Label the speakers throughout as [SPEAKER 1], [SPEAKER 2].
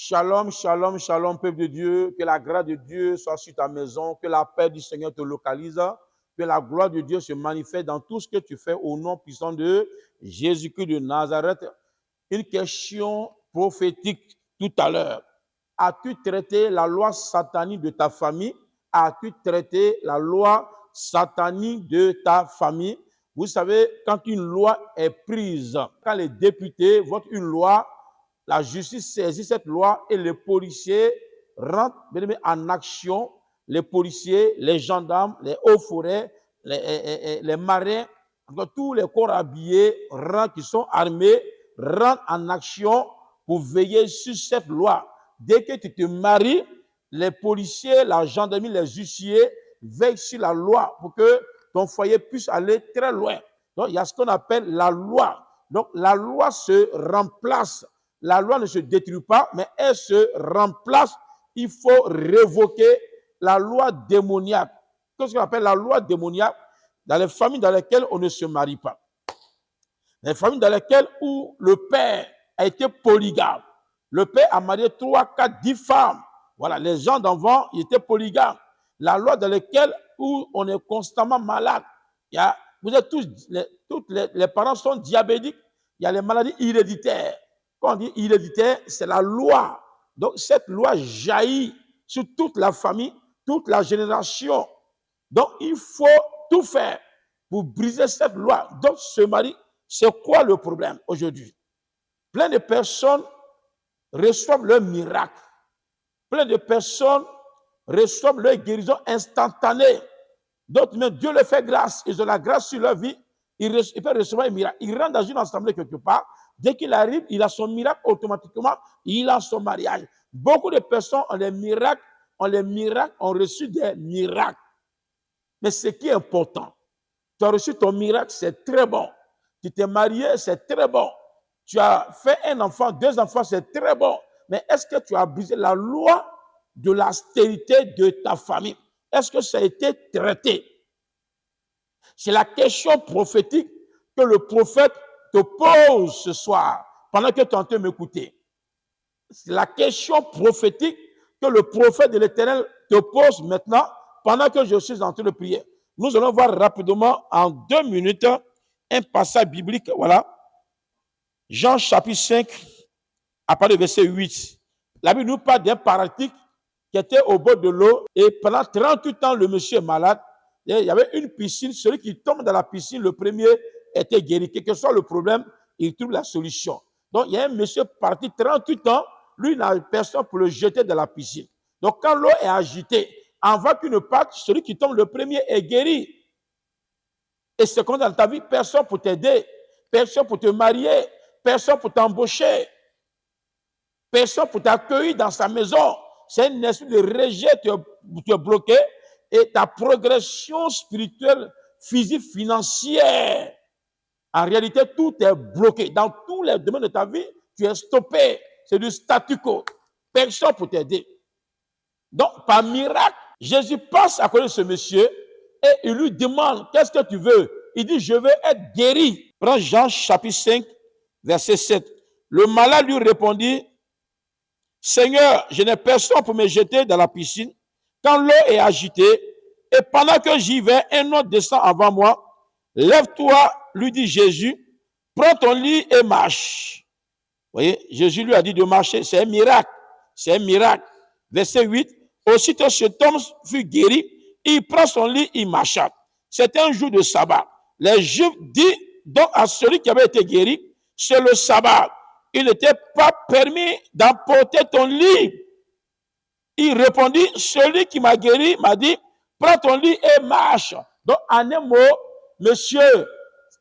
[SPEAKER 1] Shalom, shalom, shalom, peuple de Dieu. Que la grâce de Dieu soit sur ta maison. Que la paix du Seigneur te localise. Que la gloire de Dieu se manifeste dans tout ce que tu fais au nom puissant de Jésus-Christ de Nazareth. Une question prophétique tout à l'heure. As-tu traité la loi satanique de ta famille? As-tu traité la loi satanique de ta famille? Vous savez, quand une loi est prise, quand les députés votent une loi, la justice saisit cette loi et les policiers rentrent en action. Les policiers, les gendarmes, les hauts forêts, les marins, tous les corps habillés qui sont armés rentrent en action pour veiller sur cette loi. Dès que tu te maries, les policiers, la gendarmerie, les huissiers veillent sur la loi pour que ton foyer puisse aller très loin. Donc, il y a ce qu'on appelle la loi. Donc, la loi se remplace. La loi ne se détruit pas, mais elle se remplace. Il faut révoquer la loi démoniaque. Qu'est-ce qu'on appelle la loi démoniaque? Dans les familles dans lesquelles on ne se marie pas. Les familles dans lesquelles où le père a été polygame. Le père a marié 3, 4, 10 femmes. Voilà, les gens d'avant, ils étaient polygames. La loi dans laquelle où on est constamment malade. Vous êtes tous les parents sont diabétiques. Il y a les maladies héréditaires. Quand on dit héréditaire, c'est la loi. Donc, cette loi jaillit sur toute la famille, toute la génération. Donc, il faut tout faire pour briser cette loi. Donc, se marier, c'est quoi le problème aujourd'hui? Plein de personnes reçoivent leur miracle. Plein de personnes reçoivent leur guérison instantanée. D'autres, même Dieu leur fait grâce. Ils ont la grâce sur leur vie. Ils peuvent recevoir un miracle. Ils rentrent dans une assemblée quelque part. Dès qu'il arrive, il a son miracle automatiquement. Il a son mariage. Beaucoup de personnes ont reçu des miracles. Mais ce qui est important, tu as reçu ton miracle, c'est très bon. Tu t'es marié, c'est très bon. Tu as fait un enfant, 2 enfants, c'est très bon. Mais est-ce que tu as brisé la loi de l'austérité de ta famille? Est-ce que ça a été traité? C'est la question prophétique que le prophète te pose ce soir, pendant que tu es en train de m'écouter. C'est la question prophétique que le prophète de l'Éternel te pose maintenant, pendant que je suis en train de prier. Nous allons voir rapidement, en 2 minutes, un passage biblique. Voilà. Jean chapitre 5, à partir du verset 8. La Bible nous parle d'un paralytique qui était au bord de l'eau et pendant 38 ans, le monsieur est malade. Et il y avait une piscine. Celui qui tombe dans la piscine, le premier était guéri. Quel que soit le problème, il trouve la solution. Donc, il y a un monsieur parti 38 ans. Lui, il n'a personne pour le jeter dans la piscine. Donc, quand l'eau est agitée, avant qu'une parte, celui qui tombe le premier est guéri. Et c'est comme dans ta vie, personne pour t'aider, personne pour te marier, personne pour t'embaucher, personne pour t'accueillir dans sa maison. C'est une espèce de rejet te bloqué et ta progression spirituelle, physique, financière. En réalité, tout est bloqué. Dans tous les domaines de ta vie, tu es stoppé. C'est du statu quo. Personne pour t'aider. Donc, par miracle, Jésus passe à côté de ce monsieur et il lui demande, qu'est-ce que tu veux? Il dit, je veux être guéri. Prends Jean chapitre 5, verset 7. Le malade lui répondit, Seigneur, je n'ai personne pour me jeter dans la piscine quand l'eau est agitée et pendant que j'y vais, un autre descend avant moi. Lève-toi, lui dit Jésus, prends ton lit et marche. Vous voyez, Jésus lui a dit de marcher, c'est un miracle. C'est un miracle. Verset 8, aussitôt cet homme fut guéri, il prend son lit, il marcha. C'était un jour de sabbat. Les Juifs disent donc à celui qui avait été guéri, c'est le sabbat. Il n'était pas permis d'emporter ton lit. Il répondit, celui qui m'a guéri m'a dit, prends ton lit et marche. Donc, en un mot, monsieur,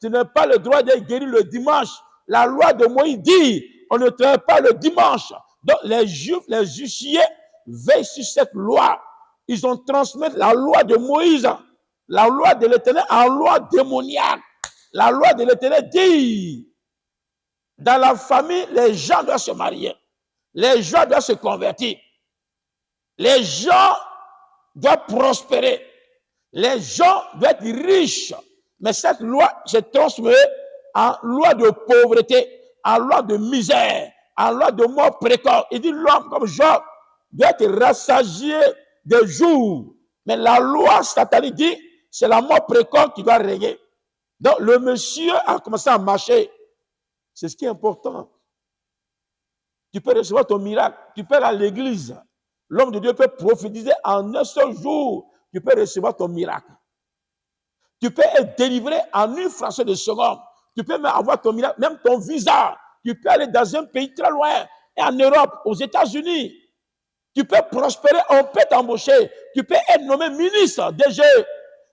[SPEAKER 1] tu n'as pas le droit d'être guéri le dimanche. La loi de Moïse dit, on ne travaille pas le dimanche. Donc, les Juifs, les huissiers veillent sur cette loi. Ils ont transmis la loi de Moïse, la loi de l'Éternel en loi démoniaque. La loi de l'Éternel dit, dans la famille, les gens doivent se marier. Les gens doivent se convertir. Les gens doivent prospérer. Les gens doivent être riches. Mais cette loi s'est transformée en loi de pauvreté, en loi de misère, en loi de mort précoce. Il dit l'homme comme Job doit être rassasié des jours. Mais la loi satanique dit c'est la mort précoce qui doit régner. Donc le monsieur a commencé à marcher. C'est ce qui est important. Tu peux recevoir ton miracle. Tu peux aller à l'église. L'homme de Dieu peut prophétiser en un seul jour. Tu peux recevoir ton miracle. Tu peux être délivré en une fraction de seconde. Tu peux même avoir ton miracle, même ton visa. Tu peux aller dans un pays très loin, et en Europe, aux États-Unis. Tu peux prospérer, on peut t'embaucher. Tu peux être nommé ministre, DG.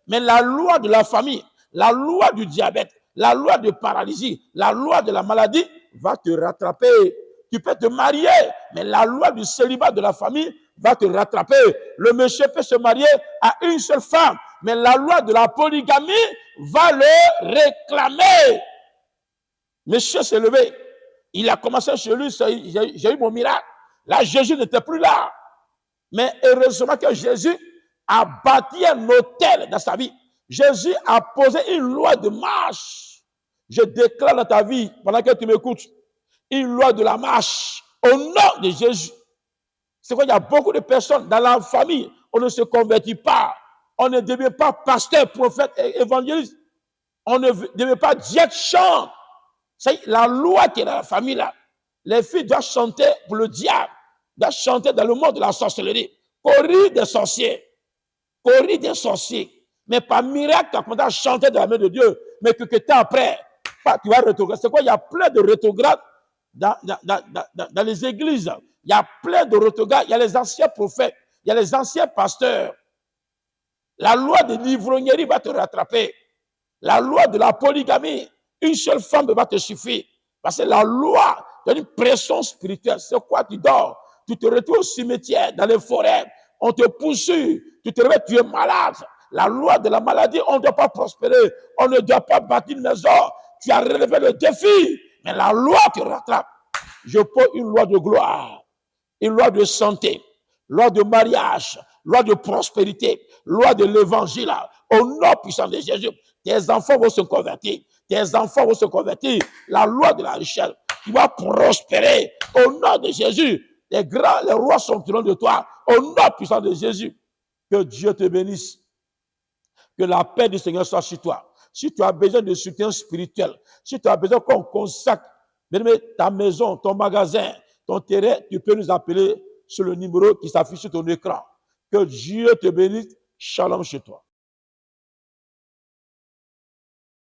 [SPEAKER 1] Mais la loi de la famille, la loi du diabète, la loi de paralysie, la loi de la maladie va te rattraper. Tu peux te marier, mais la loi du célibat de la famille va te rattraper. Le monsieur peut se marier à une seule femme, mais la loi de la polygamie va le réclamer. Monsieur s'est levé. Il a commencé chez lui, j'ai eu mon miracle. Là, Jésus n'était plus là. Mais heureusement que Jésus a bâti un hôtel dans sa vie. Jésus a posé une loi de marche. Je déclare dans ta vie, pendant que tu m'écoutes, une loi de la marche au nom de Jésus. C'est quoi, il y a beaucoup de personnes dans la famille, on ne se convertit pas. On ne devient pas pasteur, prophète, évangéliste. On ne devient pas diète, chante. C'est la loi qui est dans la famille là. Les filles doivent chanter pour le diable, doivent chanter dans le monde de la sorcellerie. Courir des sorciers. Courir des sorciers. Mais par miracle, quand tu as chanté de la main de Dieu, mais que temps après, tu vas rétrograder. C'est quoi? Il y a plein de rétrogrades dans les églises. Il y a plein de rétrogrades. Il y a les anciens prophètes. Il y a les anciens pasteurs. La loi de l'ivrognerie va te rattraper. La loi de la polygamie. Une seule femme va te suffire. Parce que la loi donne une pression spirituelle. C'est quoi? Tu dors. Tu te retrouves au cimetière, dans les forêts. On te poursuit. Tu te réveilles, tu es malade. La loi de la maladie, on ne doit pas prospérer. On ne doit pas bâtir une maison. Tu as relevé le défi. Mais la loi te rattrape. Je pose une loi de gloire. Une loi de santé. Loi de mariage. Loi de prospérité. Loi de l'évangile. Au nom puissant de Jésus. Tes enfants vont se convertir. Tes enfants vont se convertir. La loi de la richesse. Tu vas prospérer. Au nom de Jésus. Les rois sont au de toi. Au nom puissant de Jésus. Que Dieu te bénisse. Que la paix du Seigneur soit sur toi. Si tu as besoin de soutien spirituel, si tu as besoin qu'on consacre ta maison, ton magasin, ton terrain, tu peux nous appeler sur le numéro qui s'affiche sur ton écran. Que Dieu te bénisse. Shalom chez toi.